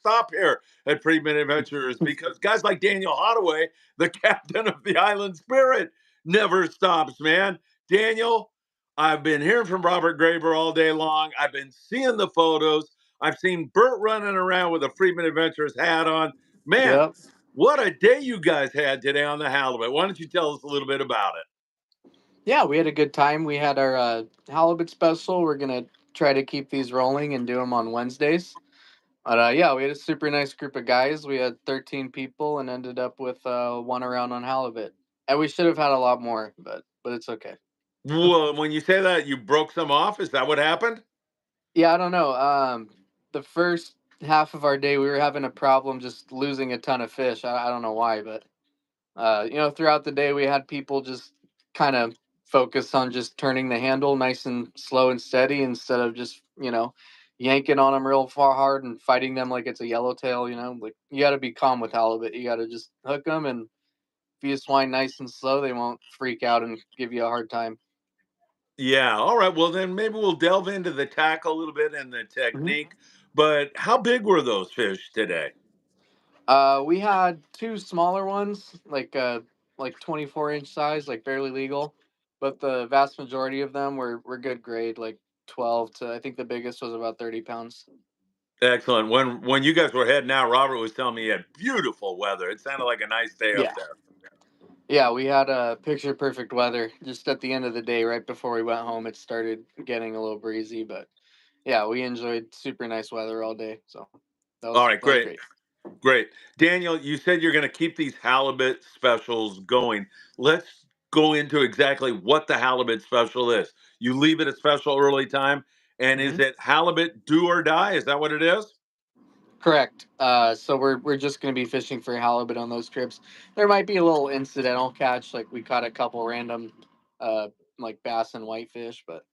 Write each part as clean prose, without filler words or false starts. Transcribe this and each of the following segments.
stop here at Friedman Adventures because guys like Daniel Hadawi, the captain of the Island Spirit, never stops, man. Daniel, I've been hearing from Robert Graber all day long. I've been seeing the photos. I've seen Bert running around with a Friedman Adventures hat on. Man, Yep. what a day you guys had today on the halibut. Why don't you tell us a little bit about it? Yeah, we had a good time. We had our halibut special. We're gonna try to keep these rolling and do them on Wednesdays. But yeah, we had a super nice group of guys. We had 13 people and ended up with one around on halibut. And we should have had a lot more, but it's okay. Well, when you say that, you broke some off. Is that what happened? Yeah, I don't know. The first half of our day, we were having a problem just losing a ton of fish. I don't know why, but throughout the day, we had people just kind of focus on just turning the handle nice and slow and steady instead of just yanking on them real far hard and fighting them like it's a yellowtail. Like you got to be calm with halibut. You got to just hook them, and if you just wind nice and slow, they won't freak out and give you a hard time. Yeah. All right. Well, then maybe we'll delve into the tackle a little bit and the technique. But how big were those fish today? We had two smaller ones, like 24-inch size, like barely legal, but the vast majority of them were good grade, like 12 to I think the biggest was about 30 pounds. Excellent. When you guys were heading out, Robert was telling me you had beautiful weather. It sounded like a nice day up Yeah, there. yeah, we had picture perfect weather. Just at the end of the day, right before we went home, it started getting a little breezy, but yeah, we enjoyed super nice weather all day, so that All was right. that was Great. great. Great. Daniel, you said you're going to keep these halibut specials going. Let's go into exactly what the halibut special is. You leave it a special early time. And is hmm it halibut do or die? Is that what it is? Correct. So we're just gonna be fishing for halibut on those trips. There might be a little incidental catch, like we caught a couple random, uh, like bass and whitefish, but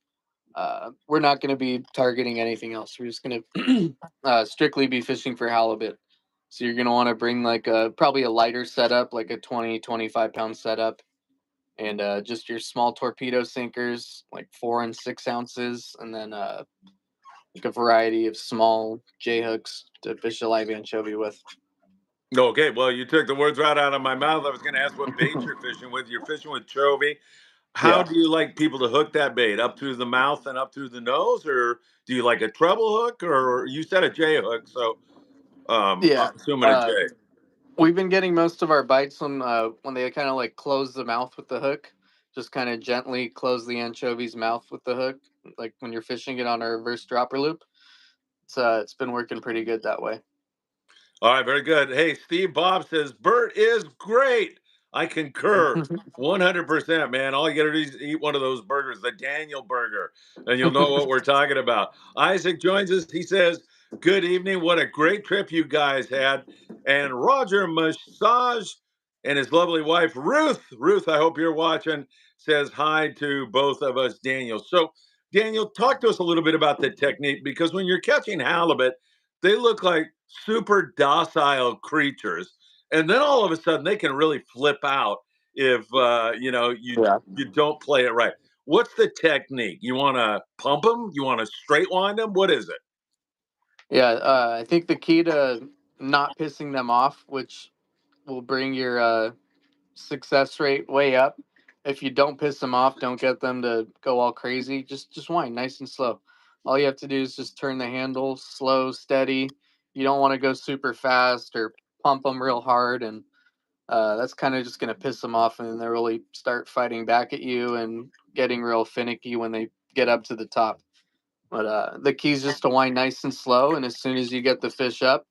we're not gonna be targeting anything else. We're just gonna strictly be fishing for halibut. So you're gonna want to bring like probably a lighter setup, like a 25 pound setup, and just your small torpedo sinkers, like 4 and 6 ounces, and then like a variety of small J hooks to fish a live anchovy with. Okay. Well, you took the words right out of my mouth. I was going to ask what bait you're fishing with. You're fishing with chovy. How Yeah. do you like people to hook that bait? Up through the mouth and up through the nose? Or do you like a treble hook? Or you said a J hook. So Yeah. I'm assuming a J. Uh, we've been getting most of our bites when they kind of like close the mouth with the hook. Just kind of gently close the anchovy's mouth with the hook, like when you're fishing it on a reverse dropper loop. It's been working pretty good that way. All right, very good. Hey, Steve Bob says Bert is great. I concur 100%, man. All you got to do is eat one of those burgers, the Daniel burger, and you'll know what we're talking about. Isaac joins us. He says, "Good evening. What a great trip you guys had." And Roger Massage and his lovely wife, Ruth. Ruth, I hope you're watching, says hi to both of us, Daniel. So, Daniel, talk to us a little bit about the technique because when you're catching halibut, they look like super docile creatures, and then all of a sudden they can really flip out if Yeah. you don't play it right. What's the technique? You want to pump them? You want to straight wind them? What is it? Yeah. I think the key to not pissing them off, which will bring your success rate way up. If you don't piss them off, don't get them to go all crazy. Just wind nice and slow. All you have to do is just turn the handle slow, steady. You don't want to go super fast or pump them real hard, and that's kind of just going to piss them off, and then they really start fighting back at you and getting real finicky when they get up to the top. But the key is just to wind nice and slow, and as soon as you get the fish up,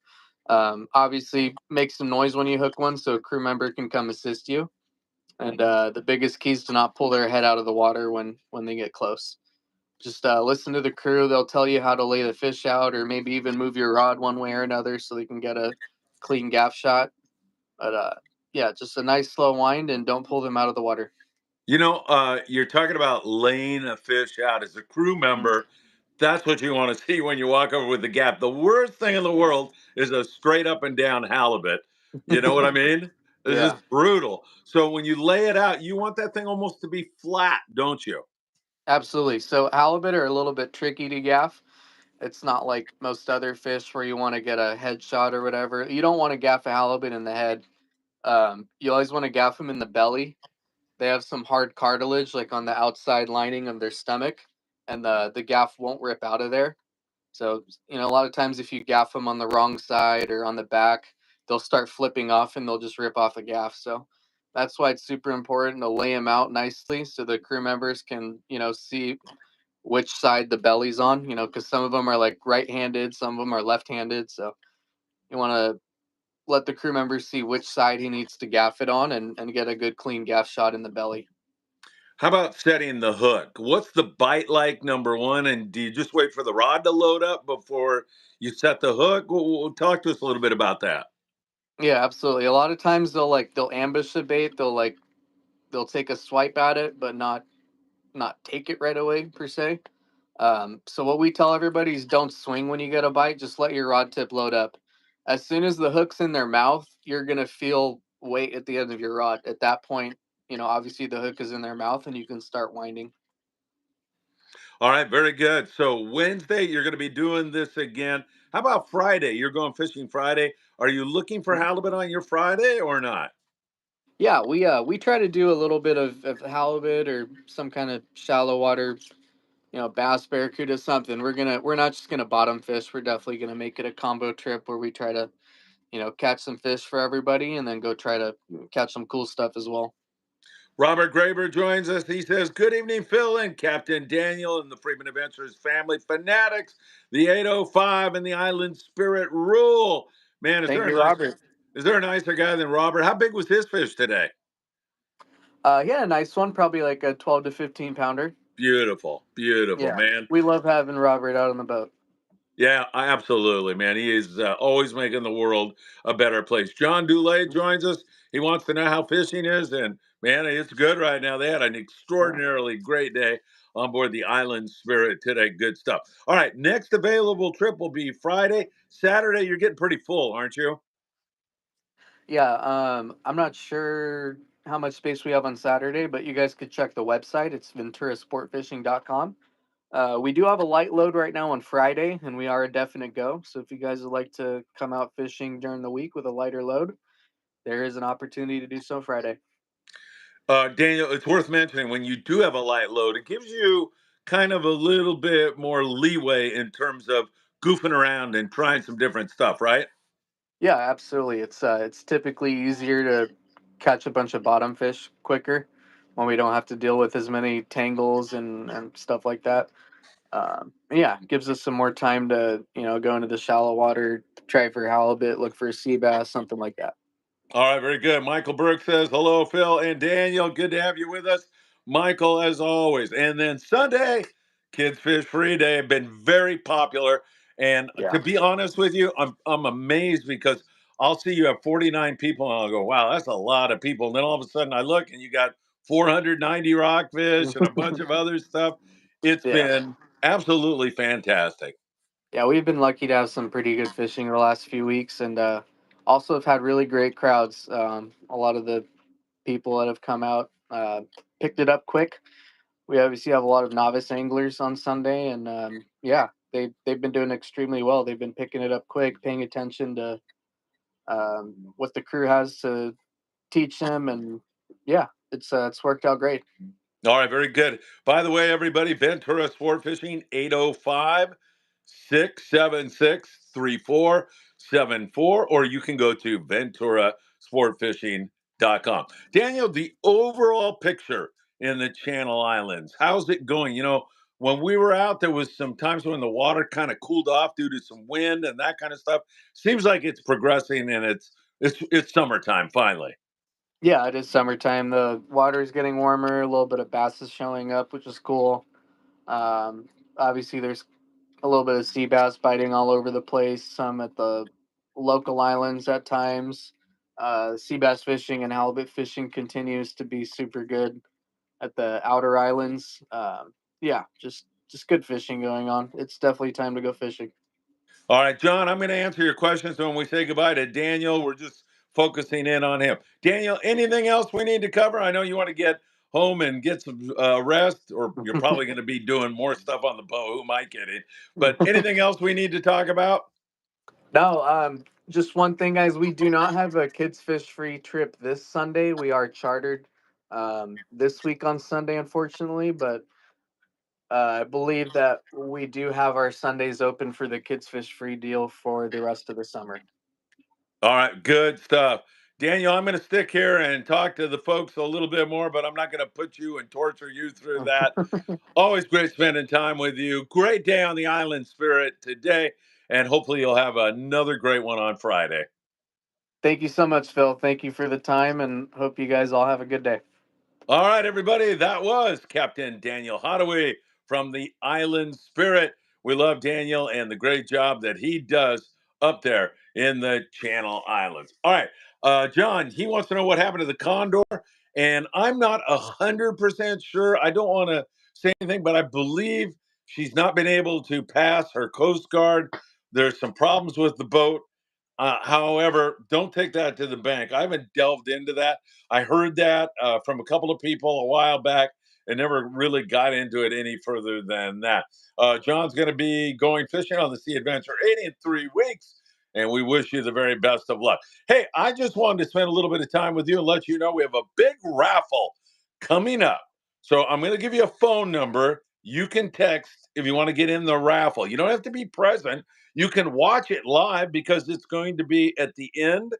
obviously make some noise when you hook one so a crew member can come assist you. And the biggest key is to not pull their head out of the water when they get close. Just listen to the crew. They'll tell you how to lay the fish out, or maybe even move your rod one way or another so they can get a clean gaff shot. But yeah, just a nice slow wind and don't pull them out of the water. You're talking about laying a fish out as a crew member. That's what you want to see when you walk over with the gap. The worst thing in the world is a straight up and down halibut. You know what I mean? It's Yeah, just brutal. So when you lay it out, you want that thing almost to be flat, don't you? absolutely. So halibut are a little bit tricky to gaff. It's not like most other fish where you want to get a headshot or whatever. You don't want to gaff a halibut in the head. You always want to gaff them in the belly. They have some hard cartilage, like on the outside lining of their stomach, and the gaff won't rip out of there. So, a lot of times if you gaff them on the wrong side or on the back, they'll start flipping off and they'll just rip off the gaff. So that's why it's super important to lay them out nicely so the crew members can, see which side the belly's on, because some of them are like right-handed, some of them are left-handed. So you want to let the crew members see which side he needs to gaff it on and get a good clean gaff shot in the belly. How about setting the hook? What's the bite like, number one? And do you just wait for the rod to load up before you set the hook? Talk to us a little bit about that. Yeah, absolutely. A lot of times they'll ambush the bait. They'll take a swipe at it, but not take it right away per se. So what we tell everybody is don't swing when you get a bite. Just let your rod tip load up. As soon as the hook's in their mouth, you're gonna feel weight at the end of your rod. At that point, obviously the hook is in their mouth, and you can start winding. All right, very good. So Wednesday, you're going to be doing this again. How about Friday? You're going fishing Friday. Are you looking for halibut on your Friday or not? Yeah, we try to do a little bit of halibut or some kind of shallow water, bass, barracuda, something. We're not just gonna bottom fish. We're definitely gonna make it a combo trip where we try to, catch some fish for everybody and then go try to catch some cool stuff as well. Robert Graber joins us. He says, "Good evening, Phil and Captain Daniel and the Friedman Adventures family fanatics, the 805 and the Island Spirit rule." Man, Thank you, Robert. is there a nicer guy than Robert? How big was his fish today? He had a nice one, probably like a 12 to 15 pounder. Beautiful, beautiful, Yeah, man. we love having Robert out on the boat. Yeah, absolutely, man. He is always making the world a better place. John Dulay joins us. He wants to know how fishing is, and man, it's good right now. They had an Yeah. extraordinarily great day on board the Island Spirit today. Good stuff. All right, next available trip will be Friday. Saturday, you're getting pretty full, aren't you? Yeah, I'm not sure how much space we have on Saturday, but you guys could check the website. It's venturasportfishing.com. We do have a light load right now on Friday, and we are a definite go. So if you guys would like to come out fishing during the week with a lighter load, there is an opportunity to do so Friday. Daniel, it's worth mentioning when you do have a light load, it gives you kind of a little bit more leeway in terms of goofing around and trying some different stuff, right? Yeah, absolutely. It's typically easier to catch a bunch of bottom fish quicker when we don't have to deal with as many tangles and stuff like that. Yeah, gives us some more time to go into the shallow water, try for halibut, look for a sea bass, something like that. All right, very good. Michael Burke says, "Hello, Phil and Daniel. Good to have you with us." Michael, as always. And then Sunday, Kids Fish Free Day have been very popular. And Yeah. to be honest with you, I'm amazed because I'll see you have 49 people and I'll go, wow, that's a lot of people. And then all of a sudden I look and you got 490 rockfish and a bunch of other stuff. It's Yeah. been absolutely fantastic. Yeah, we've been lucky to have some pretty good fishing the last few weeks, and also have had really great crowds. A lot of the people that have come out picked it up quick. We obviously have a lot of novice anglers on Sunday, and yeah, they've been doing extremely well. They've been picking it up quick, paying attention to what the crew has to teach them, and yeah, it's worked out great. All right, very good. By the way, everybody, Ventura Sport Fishing 805-676-3474, or you can go to venturasportfishing.com. Daniel, the overall picture in the Channel Islands, how's it going? When we were out, there was some times when the water kind of cooled off due to some wind and that kind of stuff. Seems like it's progressing and it's summertime finally. Yeah, it is summertime. The water is getting warmer. A little bit of bass is showing up, which is cool. Obviously, there's a little bit of sea bass biting all over the place. Some at the local islands at times. Sea bass fishing and halibut fishing continues to be super good at the outer islands. Yeah, just good fishing going on. It's definitely time to go fishing. All right, John, I'm going to answer your questions. So when we say goodbye to Daniel, we're just focusing in on him. Daniel, anything else we need to cover? I know you want to get home and get some rest, or you're probably going to be doing more stuff on the boat. Who am I kidding? But anything else we need to talk about? No, just one thing, guys. We do not have a kids fish free trip this Sunday. We are chartered this week on Sunday, unfortunately, but I believe that we do have our Sundays open for the kids fish free deal for the rest of the summer. All right, good stuff. Daniel, I'm going to stick here and talk to the folks a little bit more, but I'm not going to put you and torture you through that. Always great spending time with you. Great day on the Island Spirit today, and hopefully you'll have another great one on Friday. Thank you so much, Phil. Thank you for the time, and hope you guys all have a good day. All right, everybody, that was Captain Daniel Hadawi from the Island Spirit. We love Daniel and the great job that he does up there in the Channel Islands. All right, John, he wants to know what happened to the Condor, and I'm not 100% sure. I don't want to say anything, but I believe she's not been able to pass her Coast Guard. There's some problems with the boat. However, don't take that to the bank. I haven't delved into that. I heard that from a couple of people a while back and never really got into it any further than that. John's going to be going fishing on the Sea Adventure 80 in 3 weeks, and we wish you the very best of luck. Hey, I just wanted to spend a little bit of time with you and let you know we have a big raffle coming up. So I'm going to give you a phone number. You can text if you want to get in the raffle. You don't have to be present. You can watch it live because it's going to be at the end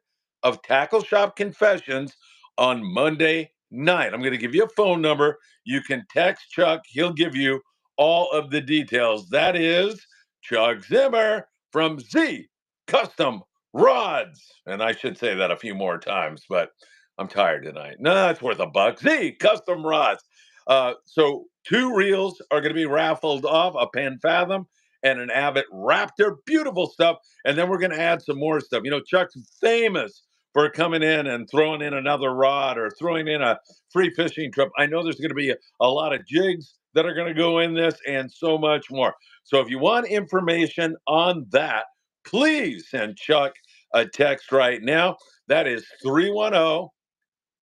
of Tackle Shop Confessions on Monday night. I'm going to give you a phone number. You can text Chuck. He'll give you all of the details. That is Chuck Zimmer from Z Custom Rods. And I should say that a few more times, but I'm tired tonight. No, that's worth a buck. Z Custom Rods. So 2 reels are going to be raffled off, a Penn Fathom and an Abbott Raptor. Beautiful stuff. And then we're going to add some more stuff. You know, Chuck's famous for coming in and throwing in another rod or throwing in a free fishing trip. I know there's going to be a lot of jigs that are going to go in this and so much more. So if you want information on that, please send Chuck a text right now. That is 310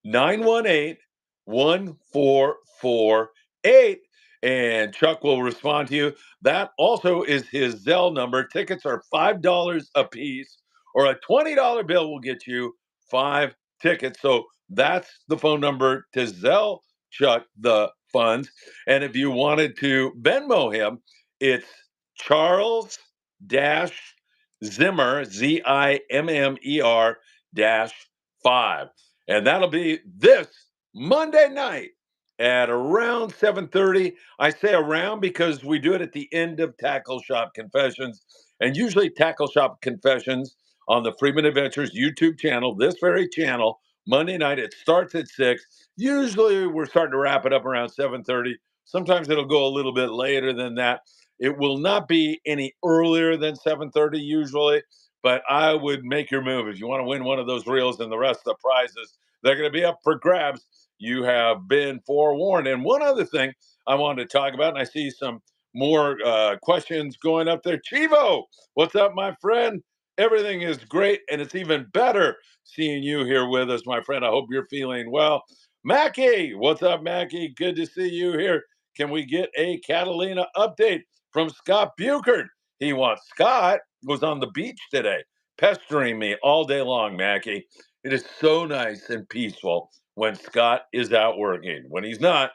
918 1448. And Chuck will respond to you. That also is his Zelle number. Tickets are $5 a piece, or a $20 bill will get you 5 tickets. So that's the phone number to Zelle Chuck the funds. And if you wanted to Venmo him, it's Charles dash Zimmer, Zimmer dash 5. And that'll be this Monday night at around 7:30. I say around because we do it at the end of Tackle Shop Confessions. And usually Tackle Shop Confessions on the Friedman Adventures YouTube channel, this very channel, Monday night. It starts at 6. Usually we're starting to wrap it up around 7:30. Sometimes it'll go a little bit later than that. It will not be any earlier than 7:30 usually, but I would make your move. If you want to win one of those reels and the rest of the prizes, they're going to be up for grabs. You have been forewarned. And one other thing I wanted to talk about, and I see some more questions going up there. Chivo, what's up, my friend? Everything is great, and it's even better seeing you here with us, my friend. I hope you're feeling well. Mackie, what's up, Mackie? Good to see you here. Can we get a Catalina update from Scott Buchert? He wants. Scott was on the beach today, pestering me all day long, Mackie. It is so nice and peaceful when Scott is out working. When he's not,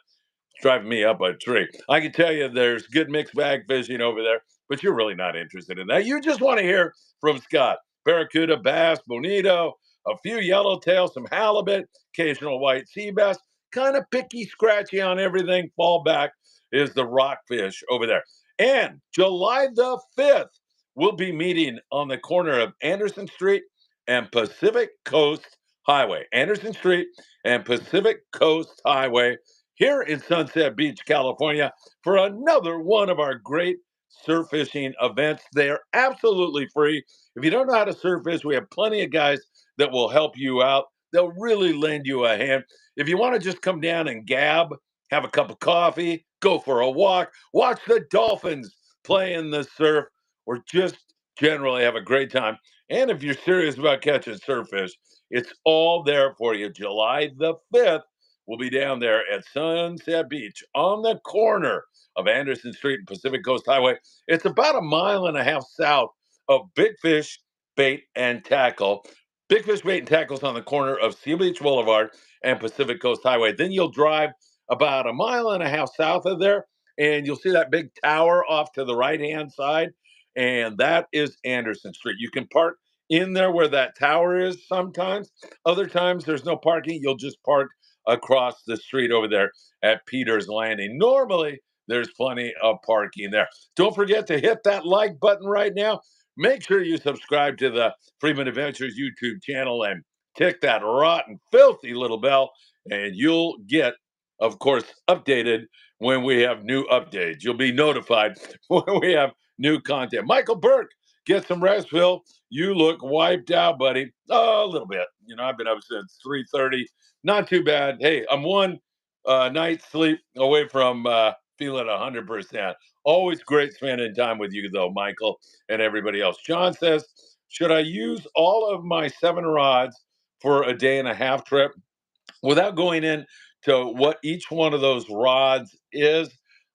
it's driving me up a tree. I can tell you there's good mixed bag fishing over there, but you're really not interested in that. You just want to hear from Scott. Barracuda, bass, bonito, a few yellowtail, some halibut, occasional white sea bass, kind of picky, scratchy on everything. Fallback is the rockfish over there. And July the 5th, we'll be meeting on the corner of Anderson Street and Pacific Coast Highway. Anderson Street and Pacific Coast Highway here in Sunset Beach, California, for another one of our great surf fishing events. They are absolutely free. If you don't know how to surf fish, we have plenty of guys that will help you out. They'll really lend you a hand. If you want to just come down and gab, have a cup of coffee, go for a walk, watch the dolphins play in the surf, or just generally have a great time. And if you're serious about catching surf fish, it's all there for you. July the 5th, will be down there at Sunset Beach on the corner of Anderson Street and Pacific Coast Highway. It's about a mile and a half south of Big Fish Bait and Tackle. Big Fish Bait and Tackle's on the corner of Seal Beach Boulevard and Pacific Coast Highway. Then you'll drive about a mile and a half south of there, and you'll see that big tower off to the right-hand side, and that is Anderson Street. You can park in there where that tower is sometimes. Other times there's no parking. You'll just park across the street over there at Peter's Landing. Normally, there's plenty of parking there. Don't forget to hit that like button right now. Make sure you subscribe to the Freedman Adventures YouTube channel and tick that rotten, filthy little bell, and you'll get, of course, updated when we have new updates. You'll be notified when we have new content. Michael Burke, get some rest, Phil. You look wiped out, buddy. Oh, a little bit. You know, I've been up since 3:30. Not too bad. Hey, I'm one night's sleep away from feeling 100%. Always great spending time with you, though, Michael, and everybody else. John says, should I use all of my 7 rods for a day and a half trip? Without going into what each one of those rods is,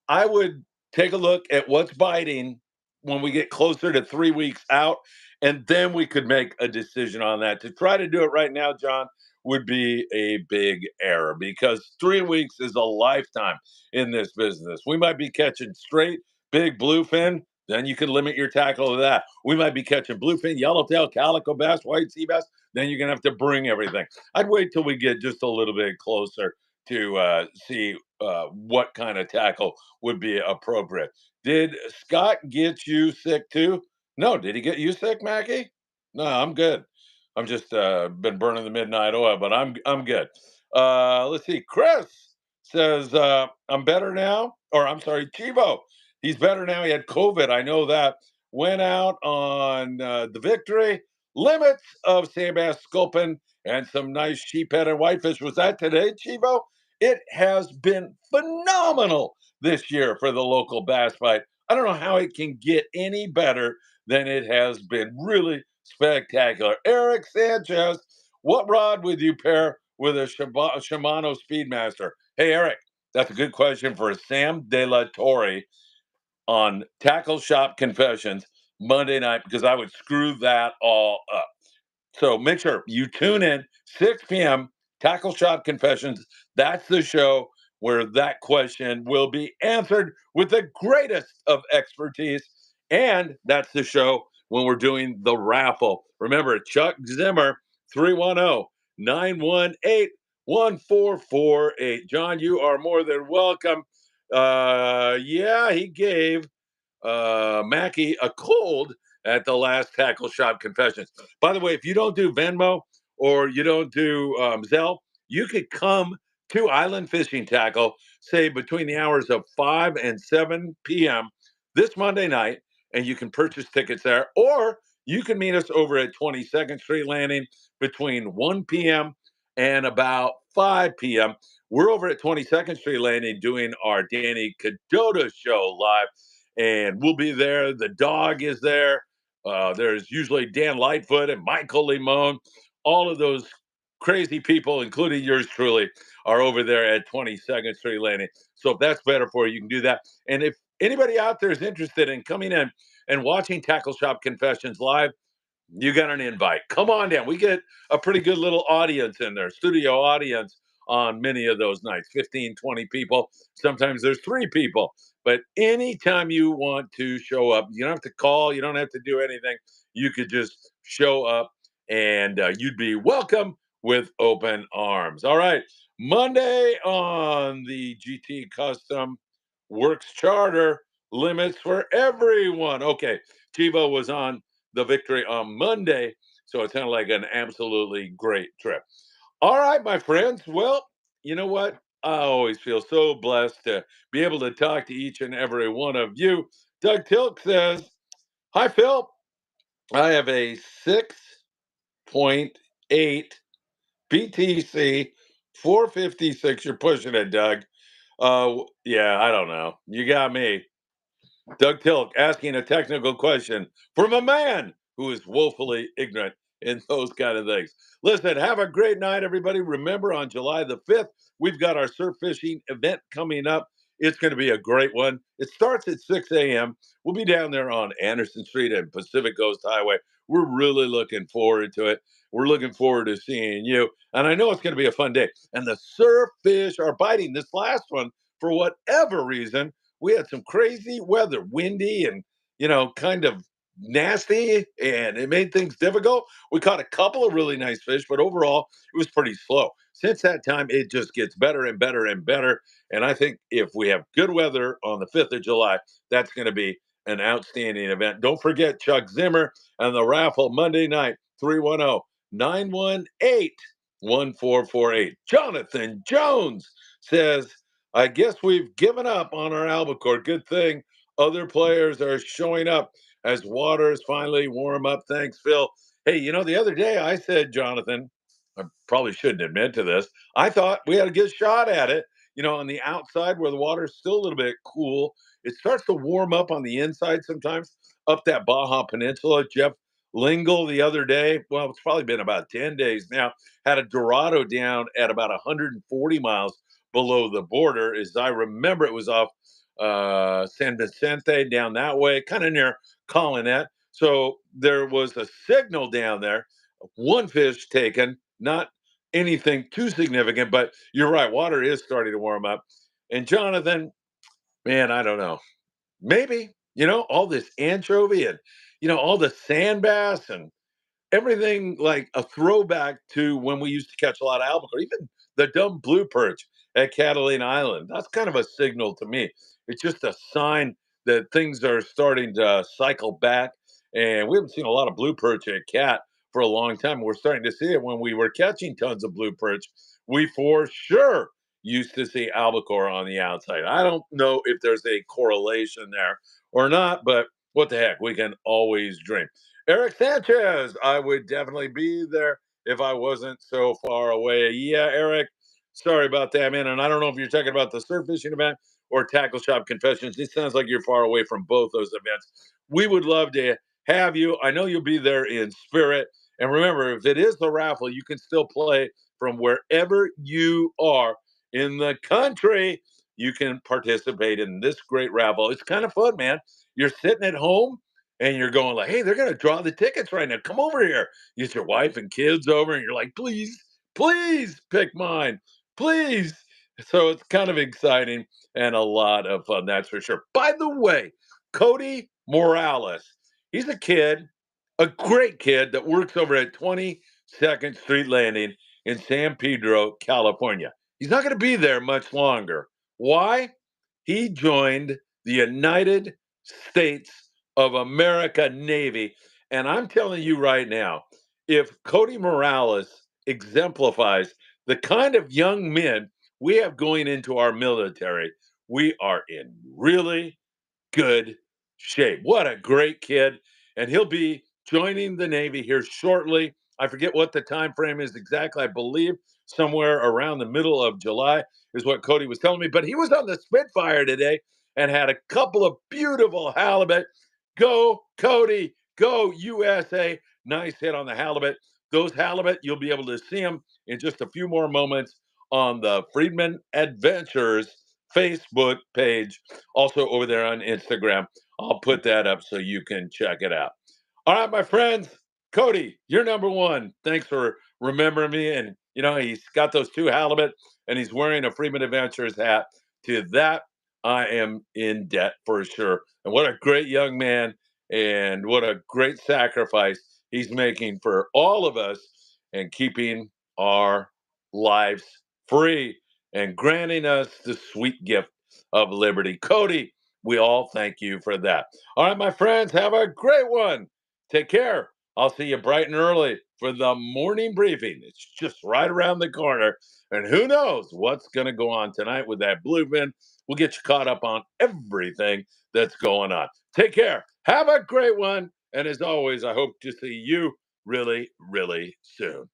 I would take a look at what's biting when we get closer to 3 weeks out, and then we could make a decision on that. To try to do it right now, John, would be a big error because 3 weeks is a lifetime in this business. We might be catching straight big bluefin, then you can limit your tackle to that. We might be catching bluefin, yellowtail, calico bass, white sea bass, then you're going to have to bring everything. I'd wait till we get just a little bit closer to see what kind of tackle would be appropriate. Did Scott get you sick too? No. Did he get you sick, Mackie? No, I'm good. I'm just been burning the midnight oil, but I'm good. Let's see. Chris says I'm better now, or I'm sorry, Chivo. He's better now. He had COVID. I know that. Went out on the victory. Limits of sand bass, sculpin, and some nice sheephead and whitefish. Was that today, Chivo? It has been phenomenal this year for the local bass bite. I don't know how it can get any better than it has been. Really spectacular. Eric Sanchez, what rod would you pair with a Shimano Speedmaster? Hey, Eric, that's a good question for Sam De La Torre on Tackle Shop Confessions Monday night because I would screw that all up. So make sure you tune in 6 p.m. Tackle Shop Confessions. That's the show where that question will be answered with the greatest of expertise. And that's the show when we're doing the raffle. Remember, Chuck Zimmer, 310-918-1448. John, you are more than welcome. Yeah, he gave Mackie a cold at the last Tackle Shop Confessions. By the way, if you don't do Venmo or you don't do Zelle, you could come to Island Fishing Tackle, say between the hours of 5 and 7 p.m. this Monday night, and you can purchase tickets there. Or you can meet us over at 22nd Street Landing between 1 p.m. and about 5 p.m. We're over at 22nd Street Landing doing our Danny Kadota Show live, and we'll be there. The dog is there. There's usually Dan Lightfoot and Michael Limon. All of those crazy people, including yours truly, are over there at 22nd Street Landing. So if that's better for you, you can do that. And if anybody out there is interested in coming in and watching Tackle Shop Confessions live, you got an invite. Come on down. We get a pretty good little audience in there, studio audience on many of those nights, 15, 20 people. Sometimes there's 3 people. But anytime you want to show up, you don't have to call, you don't have to do anything. You could just show up and you'd be welcome with open arms. All right. Monday on the GT Custom Works Charter, limits for everyone. Okay. Chivo was on the victory on Monday. So it sounded like an absolutely great trip. All right, my friends. Well, you know what? I always feel so blessed to be able to talk to each and every one of you. Doug Tilk says, hi, Phil. I have a 6.8 BTC 456. You're pushing it, Doug. Yeah, I don't know. You got me. Doug Tilk asking a technical question from a man who is woefully ignorant and those kind of things. Listen, have a great night, everybody. Remember, on July the 5th, we've got our surf fishing event coming up. It's going to be a great one. It starts at 6 a.m. We'll be down there on Anderson Street and Pacific Coast Highway. We're really looking forward to it. We're looking forward to seeing you. And I know it's going to be a fun day. And the surf fish are biting. This last one, for whatever reason, we had some crazy weather, windy and, kind of nasty, and it made things difficult. We caught a couple of really nice fish, but overall, it was pretty slow. Since that time, it just gets better and better and better. And I think if we have good weather on the 5th of July, that's going to be an outstanding event. Don't forget Chuck Zimmer and the raffle Monday night, 310-918-1448. Jonathan Jones says, I guess we've given up on our albacore. Good thing other players are showing up as waters finally warm up. Thanks, Phil. Hey, the other day I said, Jonathan, I probably shouldn't admit to this. I thought we had a good shot at it, on the outside where the water's still a little bit cool. It starts to warm up on the inside sometimes up that Baja Peninsula. Jeff Lingle the other day, well, it's probably been about 10 days now, had a Dorado down at about 140 miles below the border. As I remember, it was off San Vicente down that way, kind of near Colonette. So there was a signal down there, one fish taken, not anything too significant, but you're right, water is starting to warm up. And Jonathan, man, I don't know. Maybe, all this anchovy and, all the sand bass and everything, like a throwback to when we used to catch a lot of albacore, even the dumb blue perch at Catalina Island. That's kind of a signal to me. It's just a sign that things are starting to cycle back. And we haven't seen a lot of blue perch at Cat for a long time. We're starting to see it when we were catching tons of blue perch. We for sure used to see albacore on the outside. I don't know if there's a correlation there or not, but what the heck? We can always dream. Eric Sanchez, I would definitely be there if I wasn't so far away. Yeah, Eric, sorry about that, man. And I don't know if you're talking about the surf fishing event or Tackle Shop Confessions. It sounds like you're far away from both those events. We would love to have you. I know you'll be there in spirit. And remember, if it is the raffle, you can still play from wherever you are in the country. You can participate in this great raffle. It's kind of fun, man. You're sitting at home and you're going like, hey, they're going to draw the tickets right now. Come over here. You get your wife and kids over and you're like, please, please pick mine. Please. So it's kind of exciting and a lot of fun, that's for sure. By the way, Cody Morales, he's a great kid that works over at 22nd Street Landing in San Pedro, California. He's not going to be there much longer. Why? He joined the United States of America Navy. And I'm telling you right now, if Cody Morales exemplifies the kind of young men we have going into our military, we are in really good shape. What a great kid. And he'll be joining the Navy here shortly. I forget what the time frame is exactly. I believe somewhere around the middle of July is what Cody was telling me. But he was on the Spitfire today and had a couple of beautiful halibut. Go, Cody. Go, USA. Nice hit on the halibut. Those halibut, you'll be able to see them in just a few more moments on the Friedman Adventures Facebook page, also over there on Instagram. I'll put that up so you can check it out. All right, my friends. Cody, you're number one. Thanks for remembering me. And, he's got those two halibut and he's wearing a Freeman Adventures hat. To that, I am in debt for sure. And what a great young man and what a great sacrifice he's making for all of us and keeping our lives free and granting us the sweet gift of liberty. Cody, we all thank you for that. All right, my friends, have a great one. Take care. I'll see you bright and early for the morning briefing. It's just right around the corner. And who knows what's going to go on tonight with that bluefin. We'll get you caught up on everything that's going on. Take care. Have a great one. And as always, I hope to see you really, really soon.